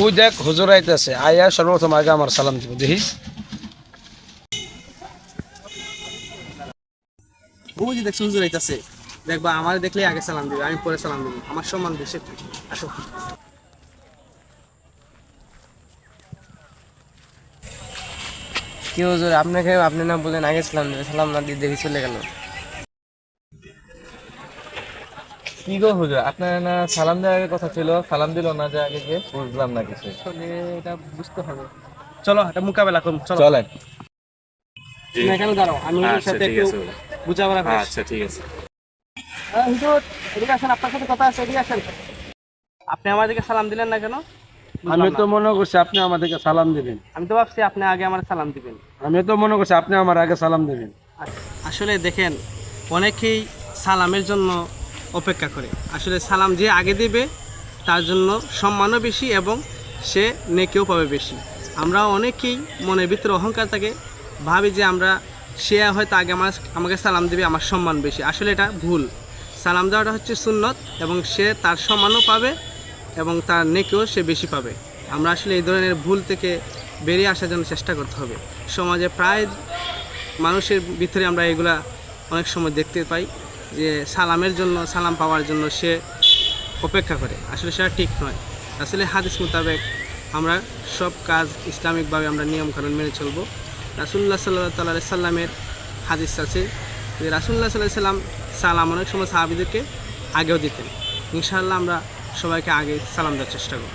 ওই দেখ হুজুর আইতেছে, আয়া সর্বপ্রথম আগে আমার সালাম দিব, দেখিস। ওই যে দেখছো হুজুর আইতাছে, দেখবা আমার দেখলেই আগে সালাম দিবে, আমি পরে সালাম দিব, আমার সম্মান বেশি। আসো। কি হুজুর, আপনাকে আপনি না বলেন আগে সালাম দেবে, সালাম না দিয়ে দেখি চলে গেল। কি গো হুজুর, আপনার না সালাম দেওয়ার কথা ছিল, সালাম দিল না যে আগে যে, বুঝলাম না কিছু। আসলে এটা বুঝতে হবে। চলো এটা মোকাবেলা করুন, চলো। চলেন। তুমি এখানে দাঁড়াও, আমি হুজুরের সাথে একটু বুঝাপড়া করি। আচ্ছা ঠিক আছে। হুজুর এদিকে আসেন, আপনার সাথে কথা আছে, এদিকে আসেন। আপনি আমাদেরকে সালাম দিলেন না কেন? আমি তো মনে করছি আপনি আমাদেরকে সালাম দিবেন। আমি তো ভাবছি আপনি আগে আমার সালাম দিবেন। আমি তো মনে করছি আপনি আমার আগে সালাম দিবেন। আসলে দেখেন, অনেকেই সালামের জন্য অপেক্ষা করে। আসলে সালাম যে আগে দেবে তার জন্য সম্মানও বেশি এবং সে নেকিও পাবে বেশি। আমরা অনেকেই মনের ভিতরে অহংকার থাকে, ভাবি যে সে হয়তো আগে আমাকে সালাম দেবে, আমার সম্মান বেশি। আসলে এটা ভুল। সালাম দেওয়াটা হচ্ছে সুন্নত এবং সে তার সম্মানও পাবে এবং তার নেকিও সে বেশি পাবে। আমরা আসলে এই ধরনের ভুল থেকে বেরিয়ে আসার জন্য চেষ্টা করতে হবে। সমাজে প্রায় মানুষের ভিতরে আমরা এগুলা অনেক সময় দেখতে পাই যে সালামের জন্য, সালাম পাওয়ার জন্য সে অপেক্ষা করে। আসলে সেটা ঠিক নয়। আসলে হাদিস মোতাবেক আমরা সব কাজ ইসলামিকভাবে আমরা নিয়মকানুন মেনে চলবো। রাসূলুল্লাহ সাল্লাল্লাহু আলাইহি সাল্লামের হাদিস আছে যে রাসূলুল্লাহ সাল্লাল্লাহু আলাইহি সাল্লাম সালাম অনেক সময় সাহাবীদেরকে আগেও দিতেন। ইনশাআল্লাহ আমরা সবাইকে আগে সালাম দেওয়ার চেষ্টা করব।